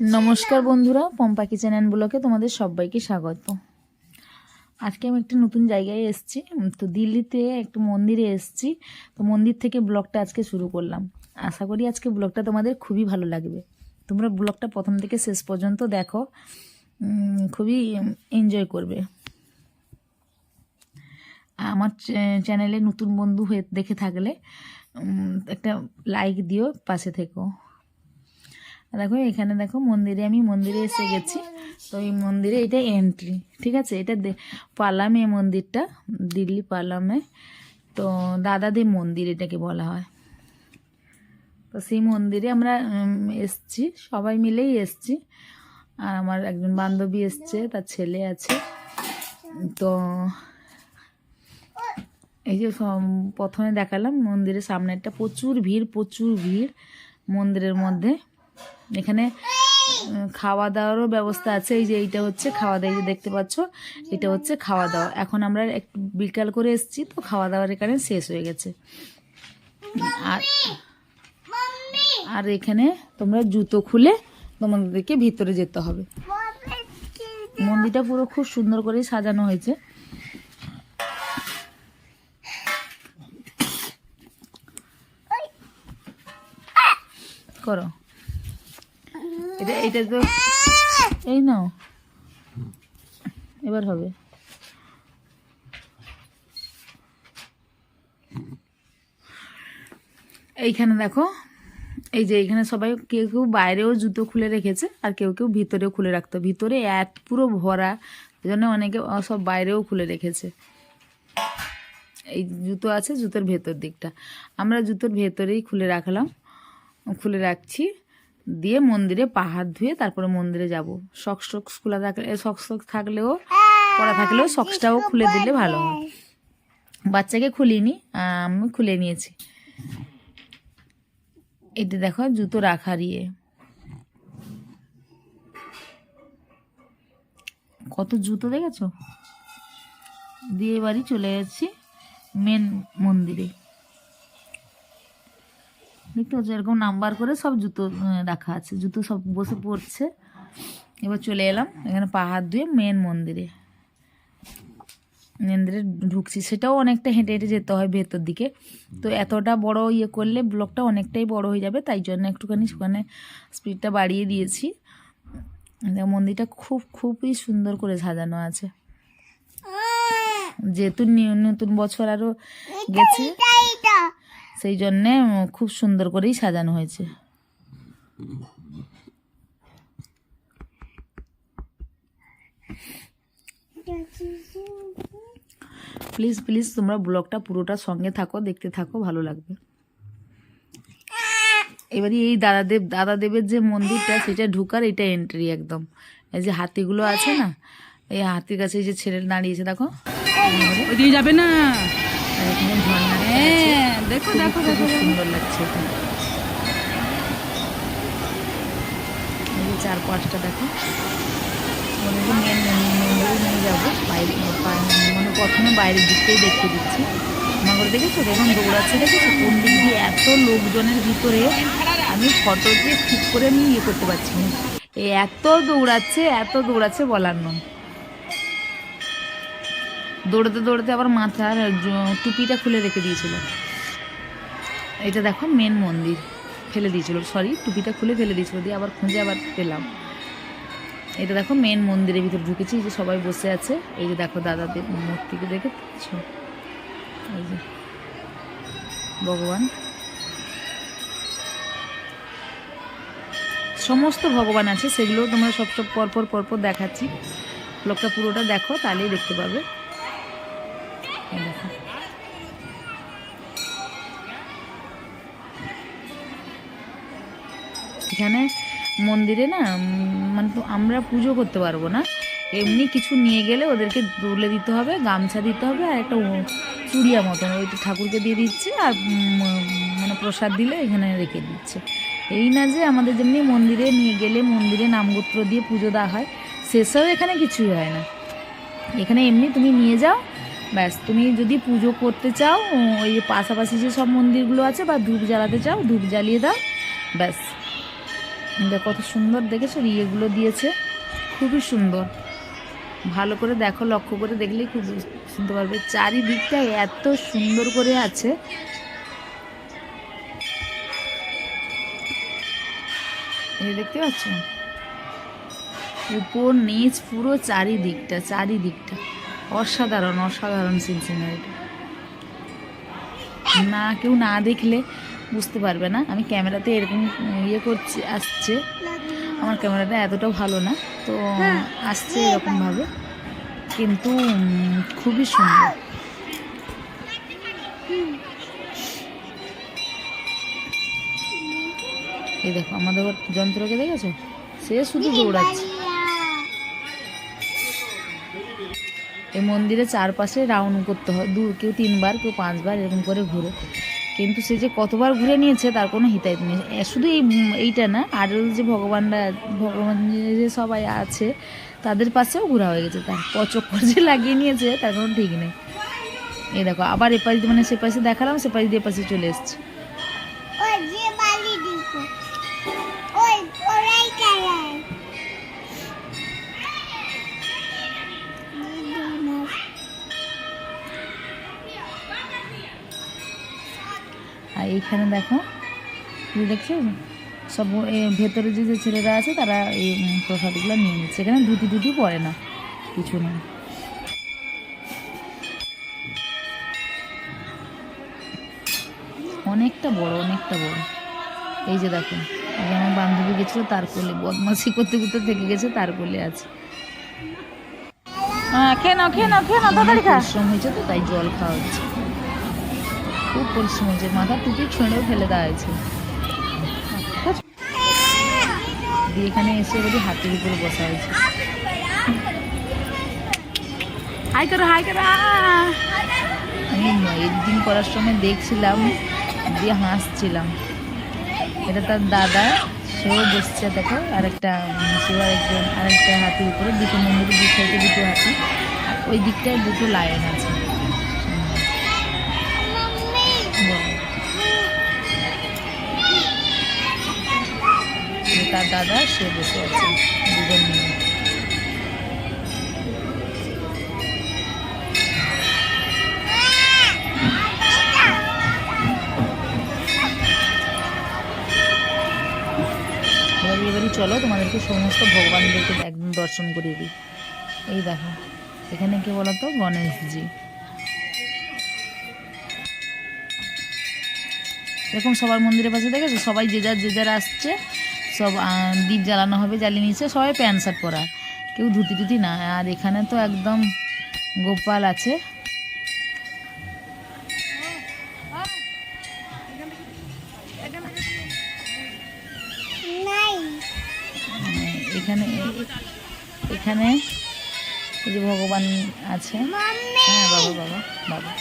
নমস্কার বন্ধুরা, Pampa kitchen and ব্লগে তোমাদের সবাইকে স্বাগত। আজকে আমি একটা নতুন জায়গায় এসেছি, তো দিল্লিতে একটা মন্দিরে এসেছি। তো মন্দির থেকে ব্লগটা আজকে শুরু করলাম। আশা করি আজকে ব্লগটা তোমাদের খুবই ভালো লাগবে। তোমরা ব্লগটা প্রথম থেকে শেষ পর্যন্ত দেখো, খুবই এনজয় করবে। আমার চ্যানেলে নতুন বন্ধু হয়ে দেখে থাকলে একটা লাইক দিও, পাশে থেকো। দেখো এখানে দেখো মন্দিরে এসে গেছি। তো এই মন্দিরে এটা এন্ট্রি, ঠিক আছে। এটা পালামে মন্দিরটা, দিল্লি পালামে। তো দাদাদের মন্দির এটাকে বলা হয়। তো সেই মন্দিরে আমরা এসছি, সবাই মিলেই এসছি। আর আমার একজন বান্ধবী এসছে, তার ছেলে আছে। তো এই যে প্রথমে দেখালাম মন্দিরের সামনেটা প্রচুর ভিড় মন্দিরের মধ্যে। এখানে খাওয়া দাওয়ারও ব্যবস্থা আছে। এই যে এইটা হচ্ছে খাওয়া দাওয়া, যে দেখতে পাচ্ছ এটা হচ্ছে খাওয়া দাওয়া। এখন আমরা একটু বিকাল করে এসেছি, তো খাওয়া দাওয়ার এখানে শেষ হয়ে গেছে। আর এখানে তোমরা জুতো খুলে তোমাদেরকে ভিতরে যেতে হবে। মন্দিরটা পুরো খুব সুন্দর করে সাজানো হয়েছে। করো এটা তো এই নাও, এবার হবে। এইখানে দেখো, এই যে এইখানে সবাই কেউ কেউ বাইরেও জুতো খুলে রেখেছে, আর কেউ কেউ ভিতরেও খুলে রাখতো। ভিতরে পুরো ভরা, এই জন্য অনেকে সব বাইরেও খুলে রেখেছে। এই জুতো আছে জুতোর ভেতর দিকটা, আমরা জুতোর ভেতরেই খুলে রাখছি। দিয়ে মন্দিরে পা হাত ধুয়ে তারপরে মন্দিরে যাব। সক্স খোলা থাকলে, সক্স থাকলেও পরা থাকলেও সক্সটাও খুলে দিলে ভালো হয়। বাচ্চাকে খুলিনি, আমি খুলে নিয়েছি। এটা দেখো জুতো রাখার কত জুতো দেখেছো। দিয়ে বাড়ি চলে যাচ্ছি মেন মন্দিরে। দেখতে পাচ্ছ এরকম নাম্বার করে সব জুতো রাখা আছে, জুতো সব বসে পড়ছে। এবার চলে এলাম এখানে পা হাত ধুয়ে মেন মন্দিরে ঢুকছি। সেটাও অনেকটা হেঁটে হেঁটে যেতে হয় ভেতর দিকে। তো এতটা বড় করলে ব্লগটা অনেকটাই বড় হয়ে যাবে, তাই জন্য একটুখানি সেখানে স্পিডটা বাড়িয়ে দিয়েছি। মন্দিরটা খুবই সুন্দর করে সাজানো আছে। যেহেতু নতুন বছর আরও গেছে, সেই জন্যে খুব সুন্দর করেই সাজানো হয়েছে। প্লিজ তোমরা ব্লগটা পুরোটা সঙ্গে থাকো, দেখতে থাকো, ভালো লাগবে। এবারে এই দাদাদেবের যে মন্দিরটা, সেটা ঢুকার এটা এন্ট্রি একদম। এই যে হাতিগুলো আছে না, এই হাতির কাছে এই যে ছেলে দাঁড়িয়েছে, দেখো ওইদিকে যাবে না। এখানে ঝর্ণা, দেখো সুন্দর লাগছে এখানে। এই যে চারপাশটা দেখো। মেন মন্দিরে নিয়ে যাবো, বাইরে মানে প্রথমে বাইরের দিকটাই দেখিয়ে দিচ্ছি। নগর দেখেছো দেখুন দৌড়াচ্ছে, দেখেছো কোন দিক দিয়ে এত লোকজনের ভিতরে আমি ফটোকে ঠিক করে আমি করতে পারছি না। এত দৌড়াচ্ছে বলার নয়। দৌড়াতে আবার মাথার টুপিটা খুলে রেখে দিয়েছিল। এটা দেখো মেন মন্দির, ফেলে দিয়েছিল, টুপিটা খুলে ফেলে দিয়েছিল, দিয়ে আবার খুঁজে আবার পেলাম। এটা দেখো মেন মন্দিরের ভিতরে ঢুকেছি। যে সবাই বসে আছে, এই যে দেখো দাদাদের মূর্তিকে দেখেছো, এই যে ভগবান, সমস্ত ভগবান আছে, সেগুলো তোমরা সব পরপর দেখাচ্ছি। ব্লগটা পুরোটা দেখো, তাহলেই দেখতে পাবে। দেখো এখানে মন্দিরে না, মানে তো আমরা পুজো করতে পারবো না, এমনি কিছু নিয়ে গেলে ওদেরকে তুলে দিতে হবে, গামছা দিতে হবে, আর একটা চুড়িয়া মতন ওইটা ঠাকুরকে দিয়ে দিচ্ছে, আর মানে প্রসাদ দিলে এখানে রেখে দিচ্ছে। এই না যে আমাদের যেমনি মন্দিরে নিয়ে গেলে মন্দিরে নামগোত্র দিয়ে পুজো দেওয়া হয়, সেসব এখানে কিছুই হয় না। এখানে এমনি তুমি নিয়ে যাও, ব্যাস। তুমি যদি পুজো করতে চাও, ওই পাশাপাশি যে সব মন্দিরগুলো আছে, বা ধূপ জ্বালাতে চাও, ধূপ জ্বালিয়ে দাও, ব্যাস। দেখ কত সুন্দর দেখেছো, ইয়েগুলো দিয়েছে, খুবই সুন্দর। ভালো করে দেখো, লক্ষ্য করে দেখলেই খুব শুনতে পারবে। চারিদিকটা এত সুন্দর করে আছে, এই দেখতে পাচ্ছ, উপর নিচ পুরো চারিদিকটা অসাধারণ অসাধারণ সিনসিনারিটা। না, কেউ না দেখলে বুঝতে পারবে না। আমি ক্যামেরাতে এরকম ইয়ে করছি, আসছে, আমার ক্যামেরাটা এতটা ভালো না তো আসছে এরকমভাবে, কিন্তু খুবই সুন্দর। এই দেখো আমাদের যন্ত্রকে দেখেছো, সে শুধু দৌড়াচ্ছে। এই মন্দিরের চারপাশে রাউন্ড করতে হয়, কেউ 3 বার কেউ 5 বার এরকম করে ঘুরে, কিন্তু সে যে কতবার ঘুরে নিয়েছে তার কোনো হিতাহিত নেই। শুধু এইটা না, আরও যে ভগবান যে সবাই আছে তাদের পাশেও ঘোরা হয়ে গেছে, তার চক্কর যে লাগিয়ে নিয়েছে তার কোনো ঠিক নেই। এই দেখো আবার এপাশ দিয়ে, মানে সে পাশে দেখালাম, সে পাশ দিয়ে পাশে চলে এসছে। আর এইখানে দেখো, দেখছো সব ভেতরে যে ছেলেরা আছে তারা এই প্রসাদগুলো নিয়ে নিচ্ছে। এখানে ধুতি পরে না, কিছু নেই। অনেকটা বড়। এই যে দেখো, আমার বান্ধবী গেছিলো, তার কোলে বদমাসি করতে থেকে গেছে, তার কোলে আছে। খেয়ে নাও পরিশ্রম হয়েছে তো তাই জল খাওয়া হচ্ছে, খুব পরিশ্রম হয়েছে। মাথা টুপি ছুঁড়েও ফেলে দেওয়া হয়েছে। দিয়ে এখানে এসে বলি হাতের উপরে বসা হয়েছে। হাই করো। আমি এডিটিং করার সময় দেখছিলাম, দিয়ে হাসছিলাম। এটা তার দাদা, সেও বসছে দেখো, আরেকটা হাতির উপরে, দুটো মন্দিরের দু সাইডে দুটো হাতি, আর ওই দিকটায় দুটো লায়ন আছে। তার দাদা, সে বসে আছে, দুজন মিলে। এবারে চলো তোমাদেরকে সমস্ত ভগবানদেরকে একদম দর্শন করিয়ে দিই। এই দেখো এখানে কে বলতো, গণেশজি। এরকম সবার মন্দিরের পাশে দেখেছো, সবাই যে যার আসছে, সব দীপ জ্বালানো হবে, জ্বালিয়ে নিচ্ছে, সবাই প্যান্ট শার্ট পরা, কেউ ধুতি না। আর এখানে তো একদম গোপাল আছে। এখানে এই যে ভগবান আছে। হ্যাঁ বাবা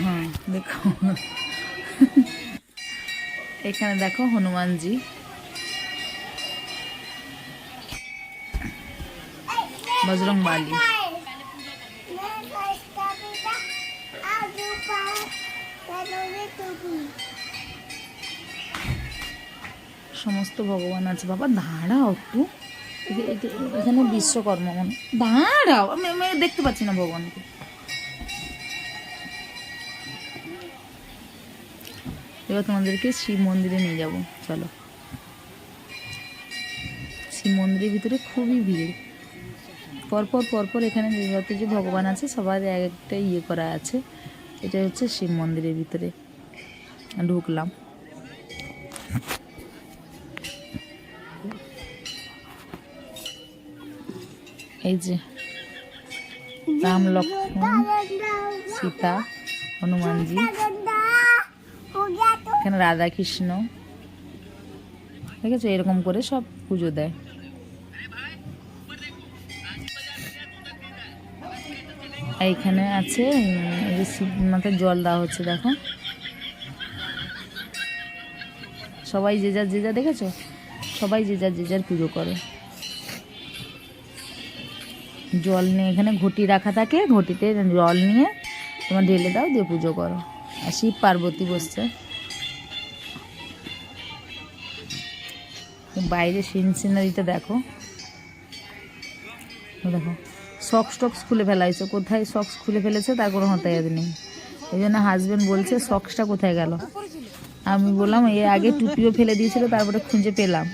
হ্যাঁ দেখো, এখানে দেখো হনুমানজি, বজরংবলী। সমস্ত ভগবান আছে। বাবা দাঁড়াও একটু, এখানে বিশ্বকর্মা, দাঁড়াও, আমি দেখতে পাচ্ছি না ভগবানকে। এবার তোমাদেরকে শিব মন্দিরে নিয়ে যাব, চলো। শিব মন্দিরের ভিতরে খুবই ভিড়, পরপর এখানে যত যে ভগবান আছে সবার একটা ইয়ে করা আছে। এটা হচ্ছে শিব মন্দিরের ভিতরে ঢুকলাম। এই যে রাম, লক্ষ্মণ, সীতা, হনুমানজি, এখানে রাধা কৃষ্ণ, ঠিক আছে, এরকম করে সব পুজো দেয়। এইখানে আছে এই যে শিব মাথায় জল দেওয়া হচ্ছে, দেখো সবাই যে যার দেখেছো, সবাই যে যার পুজো করে। জল নিয়ে এখানে ঘটি রাখা থাকে, ঘটিতে জল নিয়ে তোমার ঢেলে দাও, দিয়ে পুজো করো। আর শিব পার্বতী বসছে। বাইরে সিনারিটা দেখো, দেখো সক্স টক্স খুলে ফেলা হয়েছে। কোথায় সক্স খুলে ফেলেছে তার কোনো হতায়াত নেই। এই জন্য হাজব্যান্ড বলছে সক্সটা কোথায় গেল। আমি বললাম এর আগে টুপিও ফেলে দিয়েছিল, তারপরে খুঁজে পেলাম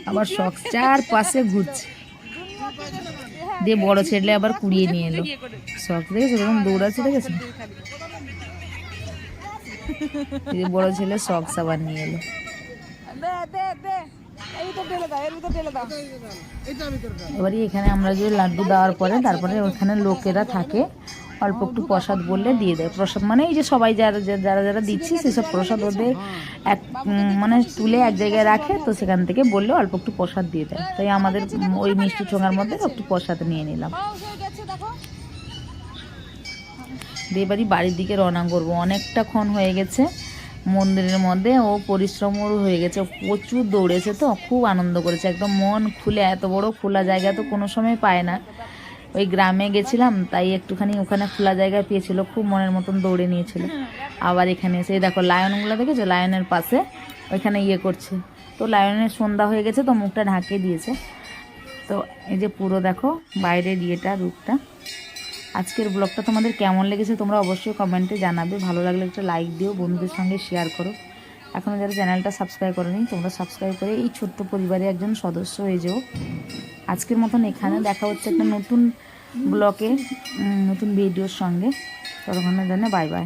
আবার সক্স চারপাশে ঘুরছে। দিয়ে বড় ছেলে আবার কুড়িয়ে নিয়ে এলো সক্স। দেখেছো এরকম দৌড়াচ্ছে, দেখেছো? বড় ছেলে সক্স আবার নিয়ে এলো। এবারে এখানে আমরা যে লাড্ডু দেওয়ার পরে তারপরে ওখানে লোকেরা থাকে, অল্প একটু প্রসাদ বললে দিয়ে দেয়। প্রসাদ মানে এই যে সবাই যারা যারা যারা দিচ্ছি সেসব প্রসাদ ওদের এক মানে তুলে এক জায়গায় রাখে, তো সেখান থেকে বললে অল্প একটু প্রসাদ দিয়ে দেয়। তাই আমাদের ওই মিষ্টি ঠোঙার মধ্যে একটু প্রসাদ নিয়ে নিলাম। দিয়ে এবারই বাড়ির দিকে রওনা করবো। অনেকটা ক্ষণ হয়ে গেছে মন্দিরের মধ্যে, ও পরিশ্রমও হয়ে গেছে, প্রচুর দৌড়েছে, তো খুব আনন্দ করেছে, একদম মন খুলে। এত বড় খোলা জায়গা তো কোনো সময় পায় না। ওই গ্রামে গেছিলাম তাই একটুখানি ওখানে খোলা জায়গায় পেয়েছিল, খুব মনের মতন দৌড়ে নিয়েছিল। আবার এখানে এসে দেখো লায়নগুলো দেখেছো, লায়নের পাশে ওইখানে করছে। তো লায়নের সন্ধ্যা হয়ে গেছে তো মুখটা ঢাকিয়ে দিয়েছে। তো এই যে পুরো দেখো বাইরের রূপটা। আজকের ব্লগটা তোমাদের কেমন লেগেছে তোমরা অবশ্যই কমেন্টে জানাবে। ভালো লাগলে একটা লাইক দিও, বন্ধুদের সঙ্গে শেয়ার করো। এখনও যারা চ্যানেলটা সাবস্ক্রাইব করেনি তোমরা সাবস্ক্রাইব করে এই ছোট্ট পরিবারের একজন সদস্য হয়ে যাও। আজকের মতন এখানে দেখা হচ্ছে একটা নতুন ব্লগে, নতুন ভিডিওর সঙ্গে। ততক্ষণের জন্য বাই বাই।